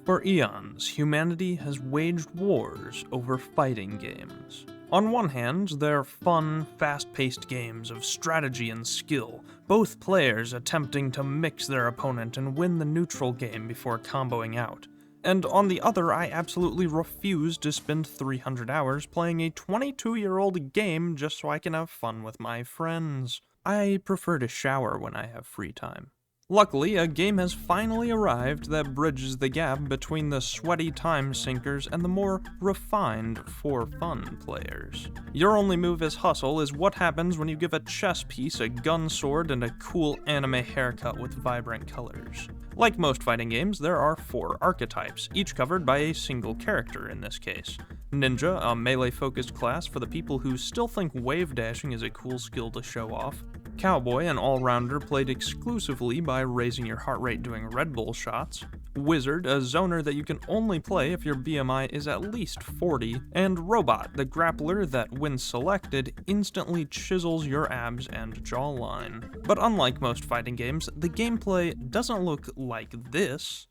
For eons, humanity has waged wars over fighting games. On one hand, they're fun, fast-paced games of strategy and skill, both players attempting to mix their opponent and win the neutral game before comboing out. And on the other, I absolutely refuse to spend 300 hours playing a 22-year-old game just so I can have fun with my friends. I prefer to shower when I have free time. Luckily, a game has finally arrived that bridges the gap between the sweaty time sinkers and the more refined, for-fun players. Your only move as Hustle is what happens when you give a chess piece a gun sword and a cool anime haircut with vibrant colors. Like most fighting games, there are 4 archetypes, each covered by a single character in this case. Ninja, a melee-focused class for the people who still think wave dashing is a cool skill to show off. Cowboy, an all-rounder played exclusively by raising your heart rate doing Red Bull shots. Wizard, a zoner that you can only play if your BMI is at least 40. And Robot, the grappler that, when selected, instantly chisels your abs and jawline. But unlike most fighting games, the gameplay doesn't look like this.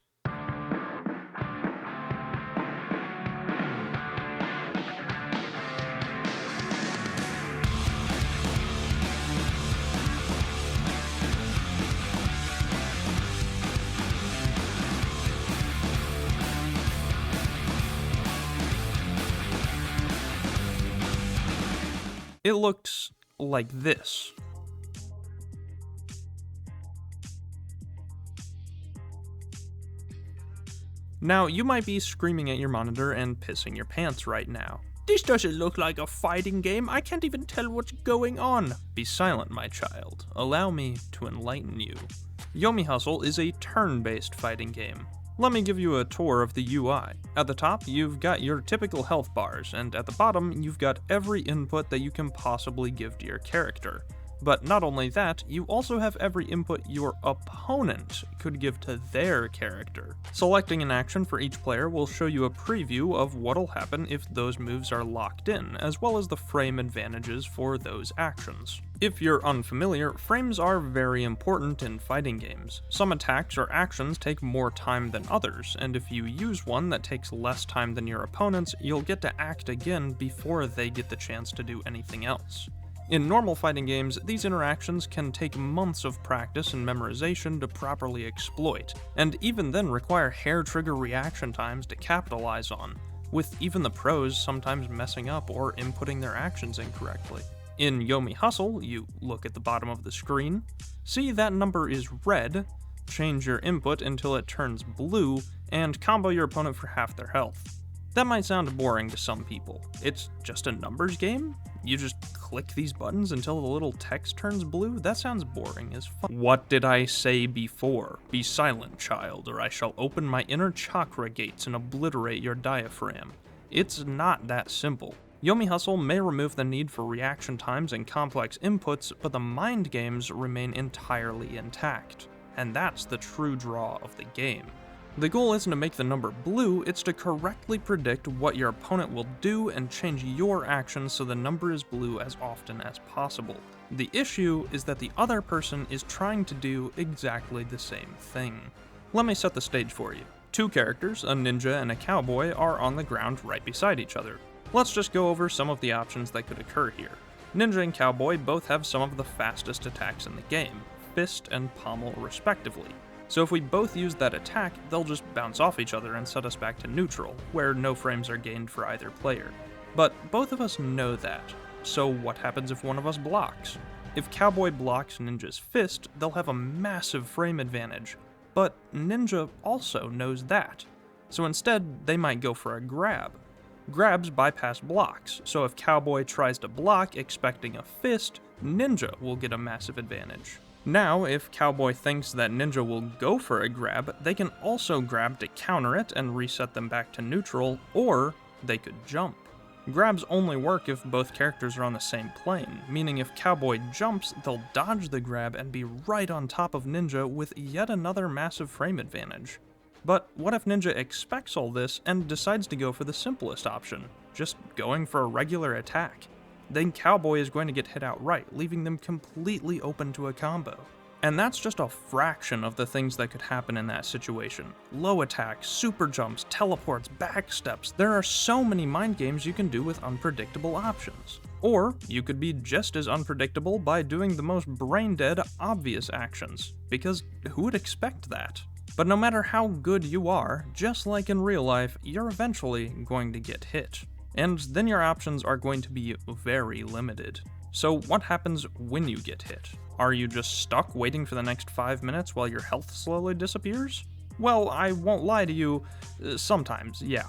It looks like this. Now, you might be screaming at your monitor and pissing your pants right now. This doesn't look like a fighting game, I can't even tell what's going on. Be silent, my child. Allow me to enlighten you. YOMI Hustle is a turn-based fighting game. Let me give you a tour of the UI. At the top, you've got your typical health bars, and at the bottom, you've got every input that you can possibly give to your character. But not only that, you also have every input your opponent could give to their character. Selecting an action for each player will show you a preview of what'll happen if those moves are locked in, as well as the frame advantages for those actions. If you're unfamiliar, frames are very important in fighting games. Some attacks or actions take more time than others, and if you use one that takes less time than your opponent's, you'll get to act again before they get the chance to do anything else. In normal fighting games, these interactions can take months of practice and memorization to properly exploit, and even then require hair-trigger reaction times to capitalize on, with even the pros sometimes messing up or inputting their actions incorrectly. In YOMI Hustle, you look at the bottom of the screen, see that number is red, change your input until it turns blue, and combo your opponent for half their health. That might sound boring to some people. It's just a numbers game? You just click these buttons until the little text turns blue? That sounds boring as fuck. What did I say before? Be silent, child, or I shall open my inner chakra gates and obliterate your diaphragm. It's not that simple. YOMI Hustle may remove the need for reaction times and complex inputs, but the mind games remain entirely intact. And that's the true draw of the game. The goal isn't to make the number blue, it's to correctly predict what your opponent will do and change your actions so the number is blue as often as possible. The issue is that the other person is trying to do exactly the same thing. Let me set the stage for you. 2 characters, a ninja and a cowboy, are on the ground right beside each other. Let's just go over some of the options that could occur here. Ninja and cowboy both have some of the fastest attacks in the game, fist and pommel respectively. So if we both use that attack, they'll just bounce off each other and set us back to neutral, where no frames are gained for either player. But both of us know that, so what happens if one of us blocks? If Cowboy blocks Ninja's fist, they'll have a massive frame advantage, but Ninja also knows that. So instead, they might go for a grab. Grabs bypass blocks, so if Cowboy tries to block expecting a fist, Ninja will get a massive advantage. Now, if Cowboy thinks that Ninja will go for a grab, they can also grab to counter it and reset them back to neutral, or they could jump. Grabs only work if both characters are on the same plane, meaning if Cowboy jumps, they'll dodge the grab and be right on top of Ninja with yet another massive frame advantage. But what if Ninja expects all this and decides to go for the simplest option, just going for a regular attack? Then Cowboy is going to get hit outright, leaving them completely open to a combo. And that's just a fraction of the things that could happen in that situation. Low attacks, super jumps, teleports, backsteps. There are so many mind games you can do with unpredictable options. Or you could be just as unpredictable by doing the most brain-dead, obvious actions, because who would expect that? But no matter how good you are, just like in real life, you're eventually going to get hit. And then your options are going to be very limited. So what happens when you get hit? Are you just stuck waiting for the next 5 minutes while your health slowly disappears? Well, I won't lie to you, sometimes, yeah.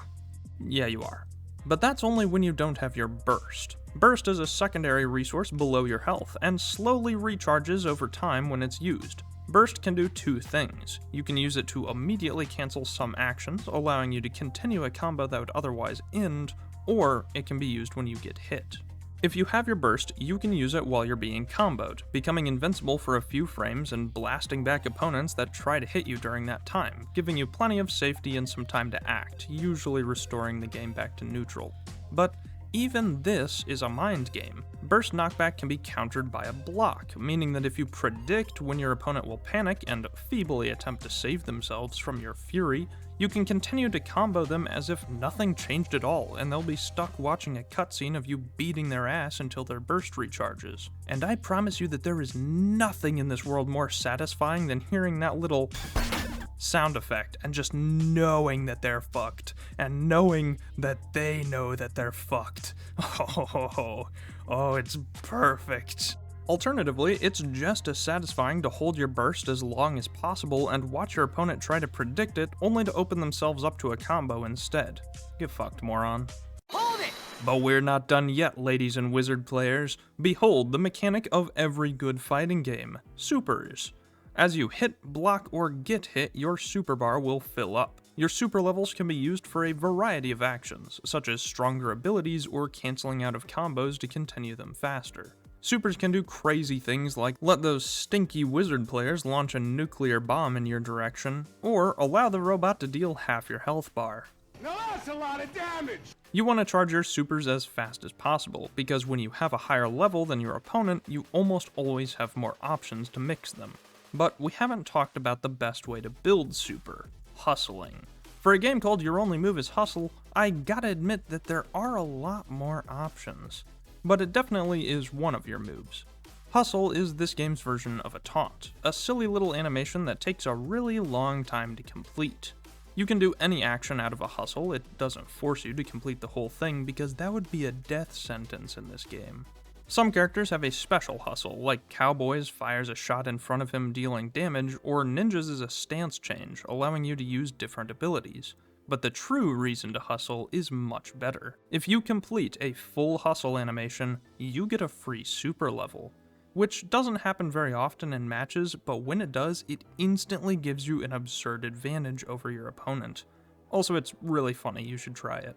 Yeah, you are. But that's only when you don't have your burst. Burst is a secondary resource below your health, and slowly recharges over time when it's used. Burst can do two things. You can use it to immediately cancel some actions, allowing you to continue a combo that would otherwise end, or it can be used when you get hit. If you have your burst, you can use it while you're being comboed, becoming invincible for a few frames and blasting back opponents that try to hit you during that time, giving you plenty of safety and some time to act, usually restoring the game back to neutral. But even this is a mind game. Burst knockback can be countered by a block, meaning that if you predict when your opponent will panic and feebly attempt to save themselves from your fury, you can continue to combo them as if nothing changed at all, and they'll be stuck watching a cutscene of you beating their ass until their burst recharges. And I promise you that there is nothing in this world more satisfying than hearing that little sound effect and just knowing that they're fucked, and knowing that they know that they're fucked. Oh, it's perfect. Alternatively, it's just as satisfying to hold your burst as long as possible and watch your opponent try to predict it, only to open themselves up to a combo instead. Get fucked, moron. Hold it! But we're not done yet, ladies and wizard players. Behold the mechanic of every good fighting game: supers. As you hit, block, or get hit, your super bar will fill up. Your super levels can be used for a variety of actions, such as stronger abilities or canceling out of combos to continue them faster. Supers can do crazy things like let those stinky wizard players launch a nuclear bomb in your direction, or allow the robot to deal half your health bar. Now that's a lot of damage! You want to charge your supers as fast as possible, because when you have a higher level than your opponent, you almost always have more options to mix them. But we haven't talked about the best way to build super: hustling. For a game called Your Only Move is Hustle, I gotta admit that there are a lot more options. But it definitely is one of your moves. Hustle is this game's version of a taunt, a silly little animation that takes a really long time to complete. You can do any action out of a hustle, it doesn't force you to complete the whole thing because that would be a death sentence in this game. Some characters have a special hustle, like Cowboys fires a shot in front of him dealing damage, or Ninjas is a stance change, allowing you to use different abilities. But the true reason to hustle is much better. If you complete a full hustle animation, you get a free super level, which doesn't happen very often in matches, but when it does, it instantly gives you an absurd advantage over your opponent. Also, it's really funny, you should try it.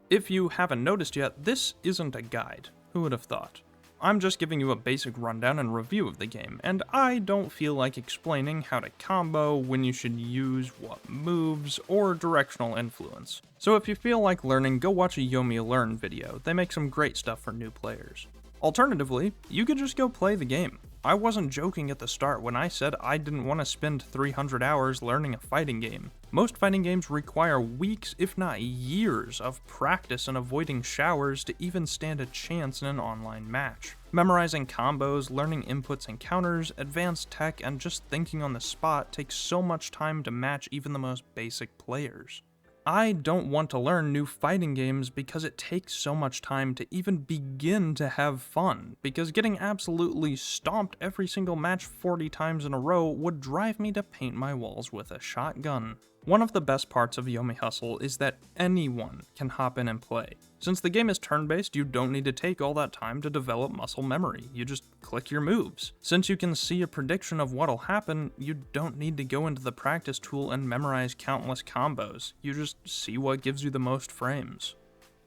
If you haven't noticed yet, this isn't a guide. Who would have thought? I'm just giving you a basic rundown and review of the game, and I don't feel like explaining how to combo, when you should use what moves, or directional influence. So if you feel like learning, go watch a YOMI Learn video. They make some great stuff for new players. Alternatively, you could just go play the game. I wasn't joking at the start when I said I didn't want to spend 300 hours learning a fighting game. Most fighting games require weeks, if not years, of practice and avoiding showers to even stand a chance in an online match. Memorizing combos, learning inputs and counters, advanced tech, and just thinking on the spot takes so much time to match even the most basic players. I don't want to learn new fighting games because it takes so much time to even begin to have fun, because getting absolutely stomped every single match 40 times in a row would drive me to paint my walls with a shotgun. One of the best parts of YOMI Hustle is that anyone can hop in and play. Since the game is turn-based, you don't need to take all that time to develop muscle memory, you just click your moves. Since you can see a prediction of what'll happen, you don't need to go into the practice tool and memorize countless combos, you just see what gives you the most frames.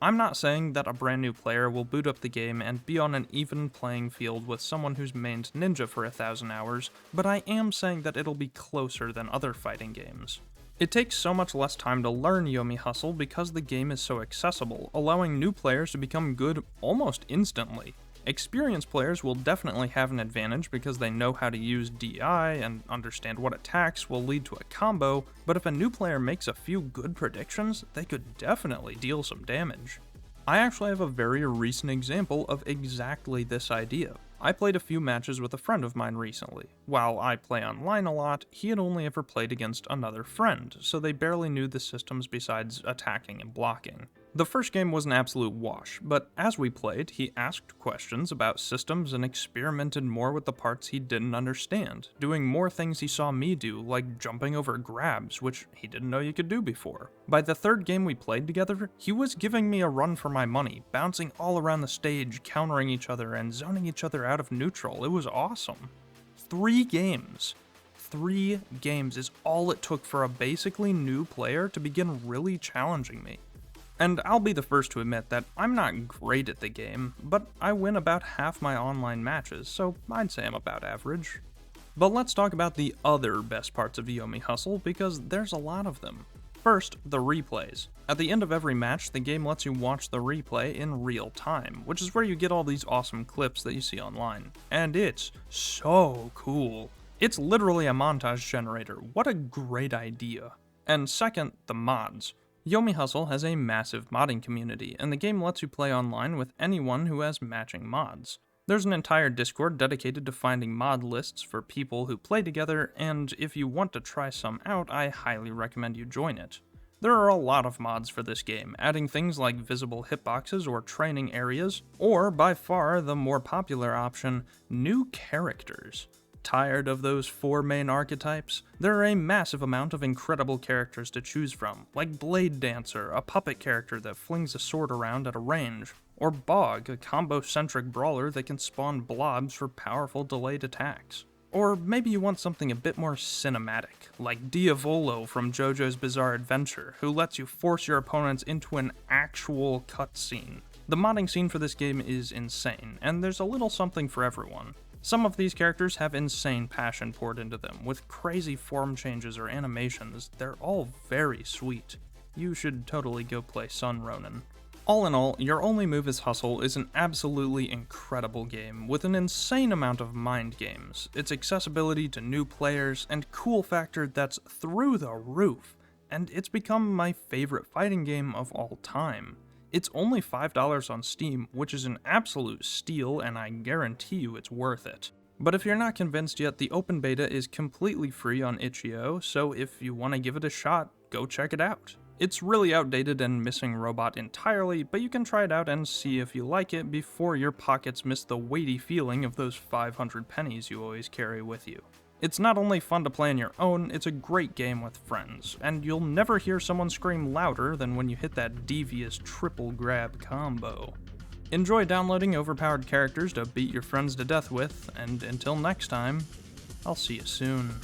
I'm not saying that a brand new player will boot up the game and be on an even playing field with someone who's mained Ninja for 1,000 hours, but I am saying that it'll be closer than other fighting games. It takes so much less time to learn YOMI Hustle because the game is so accessible, allowing new players to become good almost instantly. Experienced players will definitely have an advantage because they know how to use DI and understand what attacks will lead to a combo, but if a new player makes a few good predictions, they could definitely deal some damage. I actually have a very recent example of exactly this idea. I played a few matches with a friend of mine recently. While I play online a lot, he had only ever played against another friend, so they barely knew the systems besides attacking and blocking. The first game was an absolute wash, but as we played, he asked questions about systems and experimented more with the parts he didn't understand, doing more things he saw me do, like jumping over grabs, which he didn't know you could do before. By the third game we played together, he was giving me a run for my money, bouncing all around the stage, countering each other, and zoning each other out of neutral. It was awesome. 3 games. 3 games is all it took for a basically new player to begin really challenging me. And I'll be the first to admit that I'm not great at the game, but I win about half my online matches, so I'd say I'm about average. But let's talk about the other best parts of YOMI Hustle, because there's a lot of them. First, the replays. At the end of every match, the game lets you watch the replay in real time, which is where you get all these awesome clips that you see online. And it's so cool. It's literally a montage generator. What a great idea. And second, the mods. YOMI Hustle has a massive modding community, and the game lets you play online with anyone who has matching mods. There's an entire Discord dedicated to finding mod lists for people who play together, and if you want to try some out, I highly recommend you join it. There are a lot of mods for this game, adding things like visible hitboxes or training areas, or by far the more popular option, new characters. Tired of those 4 main archetypes? There are a massive amount of incredible characters to choose from, like Blade Dancer, a puppet character that flings a sword around at a range, or Bog, a combo-centric brawler that can spawn blobs for powerful delayed attacks. Or maybe you want something a bit more cinematic, like Diavolo from JoJo's Bizarre Adventure, who lets you force your opponents into an actual cutscene. The modding scene for this game is insane, and there's a little something for everyone. Some of these characters have insane passion poured into them, with crazy form changes or animations. They're all very sweet. You should totally go play Sun Ronin. All in all, Your Only Move is Hustle is an absolutely incredible game, with an insane amount of mind games, its accessibility to new players, and cool factor that's through the roof, and it's become my favorite fighting game of all time. It's only $5 on Steam, which is an absolute steal, and I guarantee you it's worth it. But if you're not convinced yet, the open beta is completely free on itch.io, so if you want to give it a shot, go check it out. It's really outdated and missing robot entirely, but you can try it out and see if you like it before your pockets miss the weighty feeling of those 500 pennies you always carry with you. It's not only fun to play on your own, it's a great game with friends, and you'll never hear someone scream louder than when you hit that devious triple grab combo. Enjoy downloading overpowered characters to beat your friends to death with, and until next time, I'll see you soon.